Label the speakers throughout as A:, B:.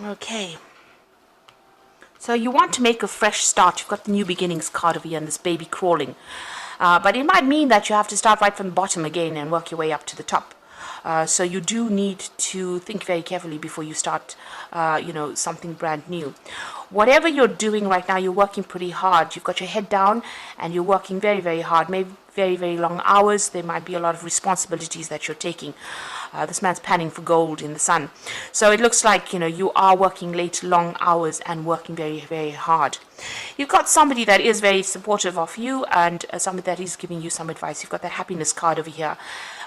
A: Okay. So you want to make a fresh start. You've got the new beginnings card over here and this baby crawling. But it might mean that you have to start right from the bottom again and work your way up to the top. So you do need to think very carefully before you start, something brand new. Whatever you're doing right now, you're working pretty hard. You've got your head down and you're working very, very hard, maybe very, very long hours. There might be a lot of responsibilities that you're taking. This man's panning for gold in the sun. So it looks like, you are working late, long hours and working very, very hard. You've got somebody that is very supportive of you and somebody that is giving you some advice. You've got that happiness card over here.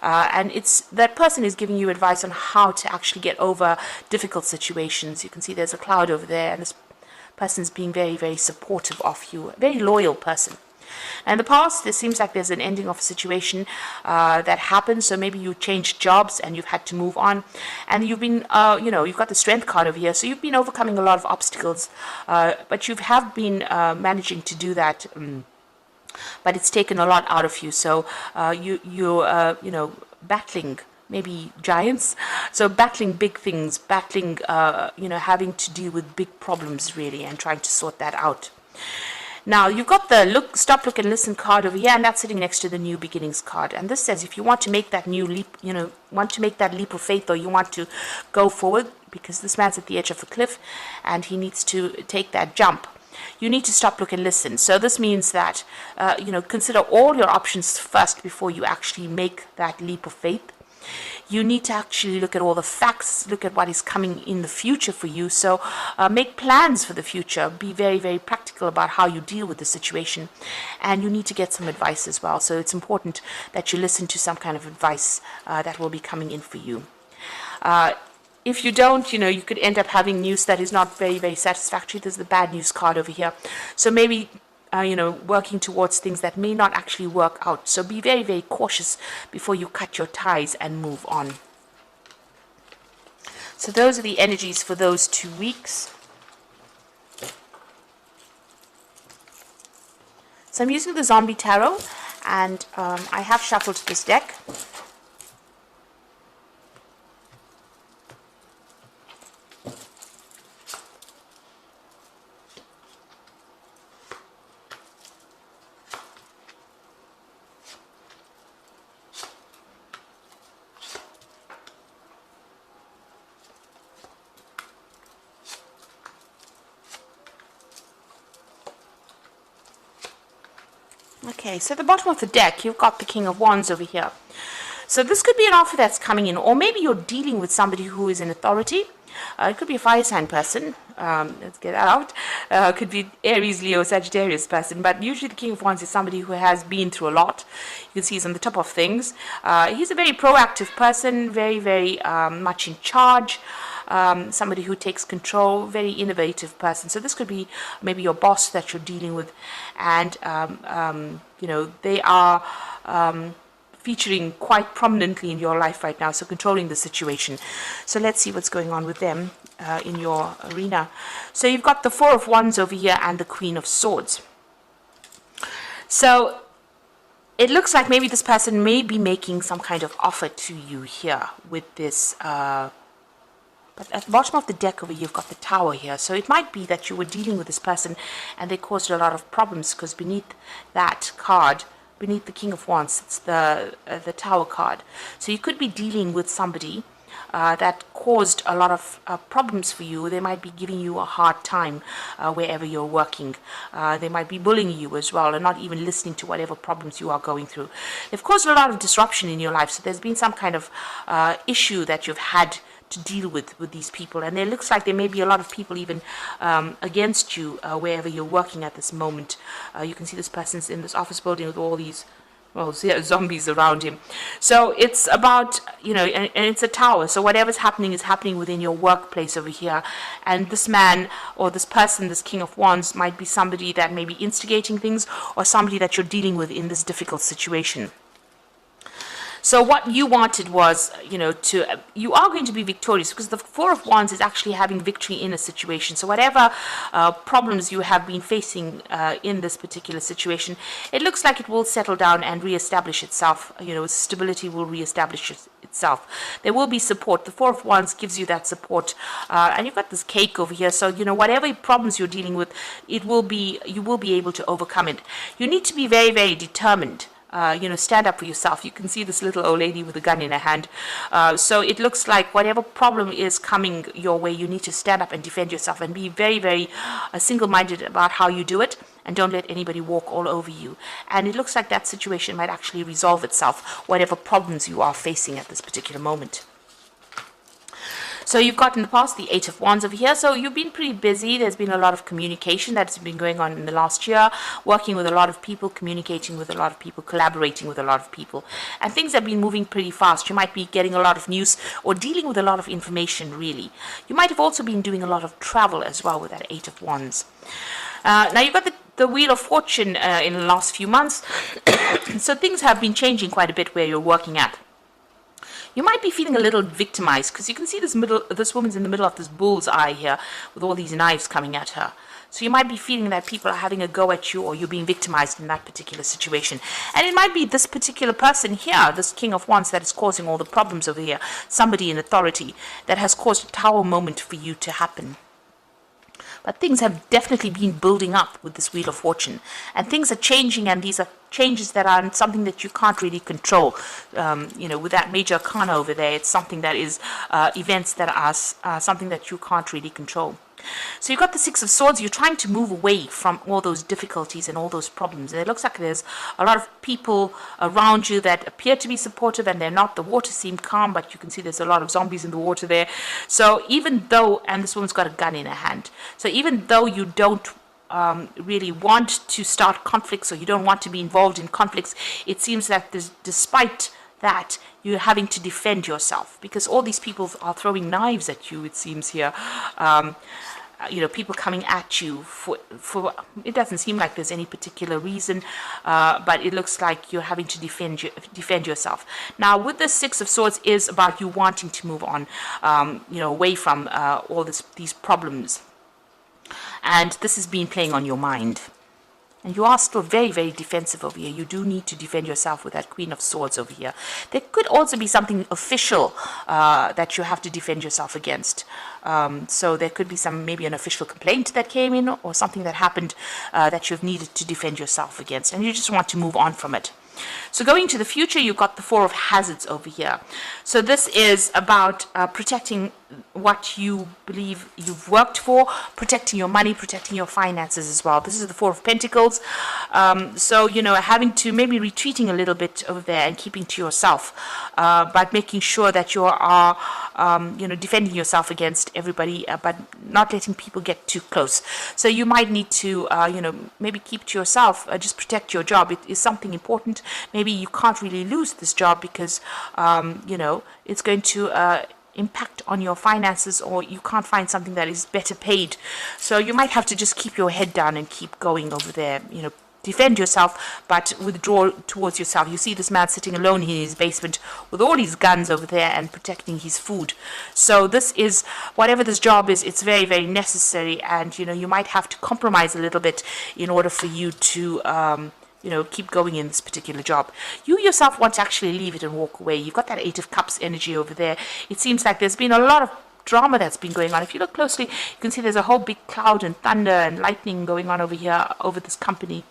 A: And it's that person is giving you advice on how to actually get over difficult situations. You can see there's a cloud over there and this person's being very, very supportive of you. A very loyal person. And in the past, it seems like there's an ending of a situation that happened. So maybe you changed jobs and you've had to move on. And you've been, you've got the strength card over here. So you've been overcoming a lot of obstacles. But you have been managing to do that. But it's taken a lot out of you. So you're battling maybe giants. So battling big things, battling, having to deal with big problems really and trying to sort that out. Now, you've got the stop, look, and listen card over here, and that's sitting next to the new beginnings card. And this says if you want to make that new leap, want to make that leap of faith, or you want to go forward, because this man's at the edge of a cliff and he needs to take that jump, you need to stop, look, and listen. So this means that, consider all your options first before you actually make that leap of faith. You need to actually look at all the facts, look at what is coming in the future for you. So make plans for the future. Be very, very practical about how you deal with the situation. And you need to get some advice as well. So it's important that you listen to some kind of advice that will be coming in for you. If you don't, you could end up having news that is not very, very satisfactory. There's the bad news card over here. So maybe working towards things that may not actually work out. So be very, very cautious before you cut your ties and move on. So those are the energies for those 2 weeks. So I'm using the Zombie Tarot, and I have shuffled this deck. Okay, so at the bottom of the deck, you've got the King of Wands over here. So this could be an offer that's coming in, or maybe you're dealing with somebody who is in authority. It could be a fire sign person. Let's get that out. Could be Aries, Leo, Sagittarius person. But usually the King of Wands is somebody who has been through a lot. You can see he's on the top of things. He's a very proactive person, very, very much in charge. Somebody who takes control, very innovative person. So this could be maybe your boss that you're dealing with, and they are featuring quite prominently in your life right now, so controlling the situation. So let's see what's going on with them in your arena. So you've got the Four of Wands over here and the Queen of Swords. So it looks like maybe this person may be making some kind of offer to you here with this but at the bottom of the deck over here, you've got the Tower here. So it might be that you were dealing with this person and they caused a lot of problems, because beneath that card, beneath the King of Wands, it's the Tower card. So you could be dealing with somebody that caused a lot of problems for you. They might be giving you a hard time wherever you're working. They might be bullying you as well and not even listening to whatever problems you are going through. They've caused a lot of disruption in your life. So there's been some kind of issue that you've had to deal with these people, and it looks like there may be a lot of people even against you wherever you're working at this moment. You can see this person's in this office building with all these zombies around him. So it's about, and it's a tower, so whatever's happening is happening within your workplace over here. And this man or this person, this King of Wands, might be somebody that may be instigating things, or somebody that you're dealing with in this difficult situation. So what you wanted was, you are going to be victorious, because the Four of Wands is actually having victory in a situation. So whatever problems you have been facing in this particular situation, it looks like it will settle down and reestablish itself. Stability will reestablish itself. There will be support. The Four of Wands gives you that support. And you've got this cake over here. So, you know, whatever problems you're dealing with, you will be able to overcome it. You need to be very, very determined. You know, stand up for yourself. You can see this little old lady with a gun in her hand. So it looks like whatever problem is coming your way, you need to stand up and defend yourself and be very, very single-minded about how you do it, and don't let anybody walk all over you. And it looks like that situation might actually resolve itself, whatever problems you are facing at this particular moment. So you've got in the past the Eight of Wands over here. So you've been pretty busy. There's been a lot of communication that's been going on in the last year, working with a lot of people, communicating with a lot of people, collaborating with a lot of people. And things have been moving pretty fast. You might be getting a lot of news or dealing with a lot of information, really. You might have also been doing a lot of travel as well with that Eight of Wands. Now you've got the Wheel of Fortune in the last few months. So things have been changing quite a bit where you're working at. You might be feeling a little victimized because you can see this woman's in the middle of this bull's eye here with all these knives coming at her. So you might be feeling that people are having a go at you, or you're being victimized in that particular situation. And it might be this particular person here, this King of Wands, that is causing all the problems over here. Somebody in authority that has caused a tower moment for you to happen. But things have definitely been building up with this Wheel of Fortune. And things are changing, and these are changes that are something that you can't really control. You know, with that Major Arcana over there, it's something that is events that are something that you can't really control. So you've got the Six of Swords. You're trying to move away from all those difficulties and all those problems. And it looks like there's a lot of people around you that appear to be supportive, and they're not. The water seemed calm, but you can see there's a lot of zombies in the water there. So even though, and this woman's got a gun in her hand, so even though you don't really want to start conflicts, or you don't want to be involved in conflicts, it seems that despite that, you're having to defend yourself, because all these people are throwing knives at you, it seems here. You know, people coming at you for it doesn't seem like there's any particular reason, but it looks like you're having to defend yourself. Now, with the Six of Swords is about you wanting to move on, you know, away from all these problems. And this has been playing on your mind. And you are still very, very defensive over here. You do need to defend yourself with that Queen of Swords over here. There could also be something official that you have to defend yourself against. So there could be maybe an official complaint that came in, or something that happened that you've needed to defend yourself against. And you just want to move on from it. So going to the future, you've got the Four of Hazards over here. So this is about protecting what you believe you've worked for, protecting your money, protecting your finances as well. This is the Four of Pentacles. So, you know, having to maybe retreating a little bit over there and keeping to yourself, but making sure that you are, you know, defending yourself against everybody, but not letting people get too close. So you might need to, you know, maybe keep to yourself, just protect your job. It is something important. Maybe you can't really lose this job because, you know, it's going to impact on your finances, or you can't find something that is better paid. So you might have to just keep your head down and keep going over there, you know, defend yourself, but withdraw towards yourself. You see this man sitting alone in his basement with all his guns over there and protecting his food. So this is, whatever this job is, it's very, very necessary, and, you know, you might have to compromise a little bit in order for you to you know, keep going in this particular job. You yourself want to actually leave it and walk away. You've got that Eight of Cups energy over there. It seems like there's been a lot of drama that's been going on. If you look closely, you can see there's a whole big cloud and thunder and lightning going on over here, over this company.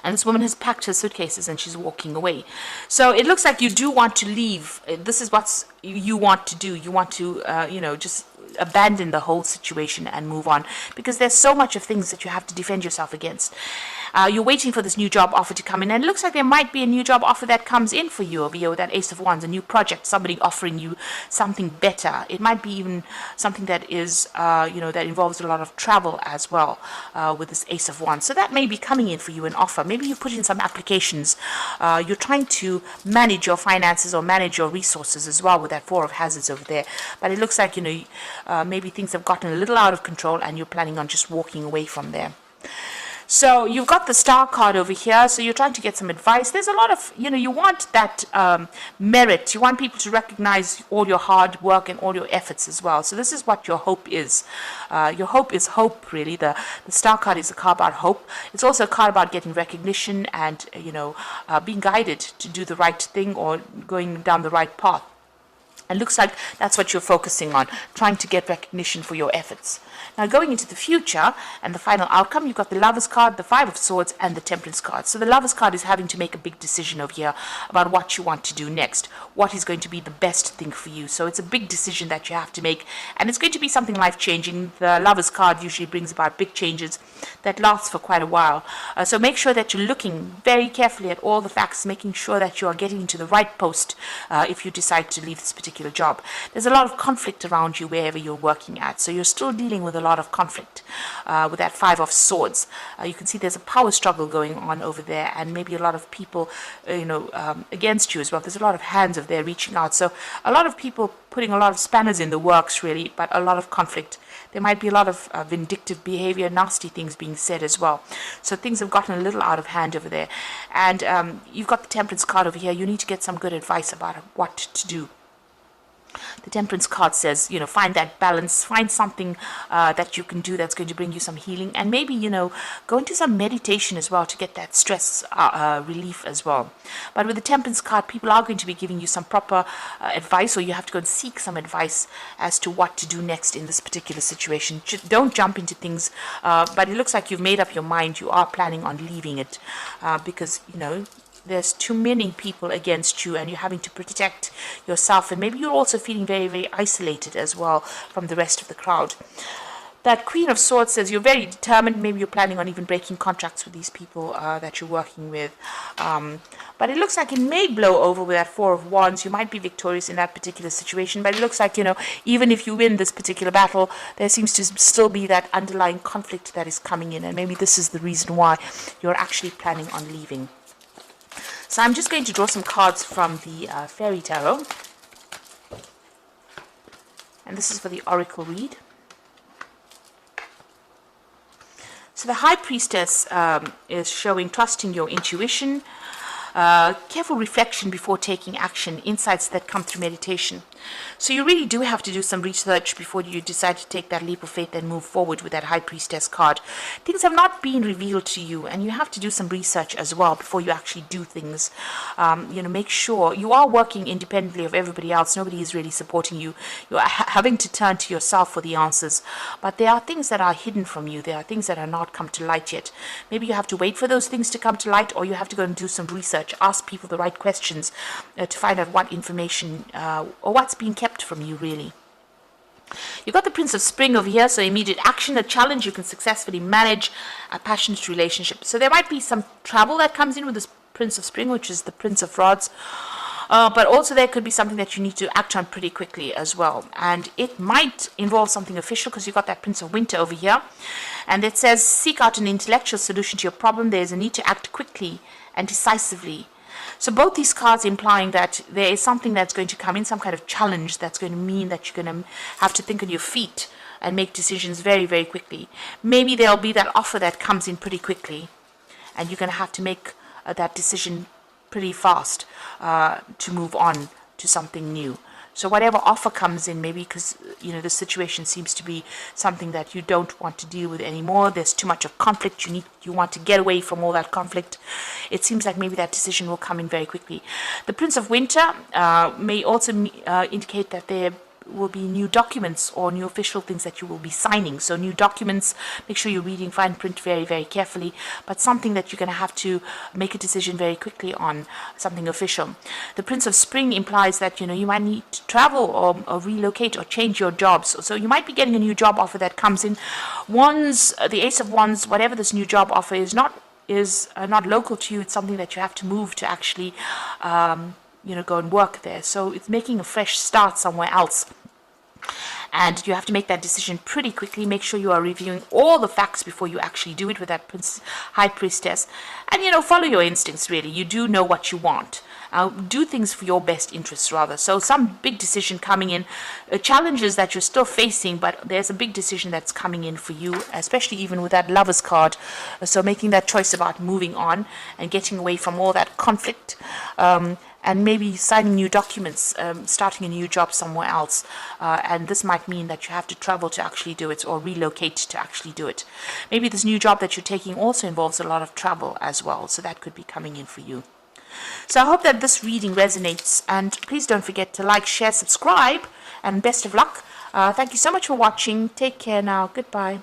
A: And this woman has packed her suitcases and she's walking away. So it looks like you do want to leave. This is what you want to do. You want to, you know, just abandon the whole situation and move on, because there's so much of things that you have to defend yourself against. You're waiting for this new job offer to come in, and it looks like there might be a new job offer that comes in for you over here with that Ace of Wands, a new project, somebody offering you something better. It might be even something that is, you know, that involves a lot of travel as well, with this Ace of Wands. So that may be coming in for you, an offer. Maybe you put in some applications. You're trying to manage your finances or manage your resources as well with that Four of Hazards over there. But it looks like, you know, maybe things have gotten a little out of control and you're planning on just walking away from there. So you've got the star card over here, so you're trying to get some advice. There's a lot of, you want that merit. You want people to recognize all your hard work and all your efforts as well. So this is what your hope is. Your hope is hope, really. The star card is a card about hope. It's also a card about getting recognition and, being guided to do the right thing or going down the right path. And looks like that's what you're focusing on, trying to get recognition for your efforts. Now, going into the future and the final outcome, you've got the Lover's card, the Five of Swords, and the Temperance card. So the Lover's card is having to make a big decision over here about what you want to do next, what is going to be the best thing for you. So it's a big decision that you have to make, and it's going to be something life-changing. The Lover's card usually brings about big changes that last for quite a while. So make sure that you're looking very carefully at all the facts, making sure that you are getting into the right post if you decide to leave this particular job. There's a lot of conflict around you wherever you're working at, so you're still dealing with a lot of conflict with that Five of Swords. You can see there's a power struggle going on over there, and maybe a lot of people against you as well. There's a lot of hands over there reaching out, so a lot of people putting a lot of spanners in the works, really, but a lot of conflict. There might be a lot of vindictive behavior, nasty things being said as well. So things have gotten a little out of hand over there. And you've got the Temperance card over here. You need to get some good advice about what to do. The Temperance card says, find that balance, find something that you can do that's going to bring you some healing, and maybe, go into some meditation as well to get that stress relief as well. But with the Temperance card, people are going to be giving you some proper advice, or you have to go and seek some advice as to what to do next in this particular situation. Don't jump into things, but it looks like you've made up your mind. You are planning on leaving it because, there's too many people against you, and you're having to protect yourself, and maybe you're also feeling very, very isolated as well from the rest of the crowd. That Queen of Swords says you're very determined. Maybe you're planning on even breaking contracts with these people that you're working with. But it looks like it may blow over with that Four of Wands. You might be victorious in that particular situation, but it looks like, even if you win this particular battle, there seems to still be that underlying conflict that is coming in, and maybe this is the reason why you're actually planning on leaving. So I'm just going to draw some cards from the Fairy Tarot. And this is for the Oracle read. So the High Priestess is showing trusting your intuition, careful reflection before taking action, insights that come through meditation. So you really do have to do some research before you decide to take that leap of faith and move forward with that High Priestess card. Things have not been revealed to you, and you have to do some research as well before you actually do things. Make sure you are working independently of everybody else. Nobody is really supporting you. You are having to turn to yourself for the answers. But there are things that are hidden from you. There are things that are not come to light yet. Maybe you have to wait for those things to come to light, or you have to go and do some research, ask people the right questions to find out what information or what's being kept from you, really. You've got the Prince of Spring over here, so immediate action, a challenge you can successfully manage, a passionate relationship. So there might be some travel that comes in with this Prince of Spring, which is the Prince of Rods. But also there could be something that you need to act on pretty quickly as well. And it might involve something official, because you've got that Prince of Winter over here. And it says, seek out an intellectual solution to your problem. There's a need to act quickly and decisively. So both these cards implying that there is something that's going to come in, some kind of challenge that's going to mean that you're going to have to think on your feet and make decisions very, very quickly. Maybe there'll be that offer that comes in pretty quickly, and you're going to have to make that decision pretty fast to move on to something new. So whatever offer comes in, maybe because, the situation seems to be something that you don't want to deal with anymore. There's too much of conflict. You want to get away from all that conflict. It seems like maybe that decision will come in very quickly. The Prince of Winter may also indicate that there will be new documents or new official things that you will be signing. So new documents, make sure you're reading fine print very, very carefully, but something that you're going to have to make a decision very quickly on, something official. The Prince of Spring implies that, you might need to travel or relocate or change your jobs. So you might be getting a new job offer that comes in. Wands, the Ace of Wands, whatever this new job offer is not local to you. It's something that you have to move to actually go and work there. So it's making a fresh start somewhere else. and you have to make that decision pretty quickly. Make sure you are reviewing all the facts before you actually do it with that high priestess, and follow your instincts. Really, you do know what you want. Do things for your best interests, rather. So some big decision coming in, challenges that you're still facing, but there's a big decision that's coming in for you, especially even with that Lover's card. So making that choice about moving on and getting away from all that conflict, and maybe signing new documents, starting a new job somewhere else. And this might mean that you have to travel to actually do it, or relocate to actually do it. Maybe this new job that you're taking also involves a lot of travel as well, so that could be coming in for you. So I hope that this reading resonates, and please don't forget to like, share, subscribe, and best of luck. Thank you so much for watching. Take care now. Goodbye.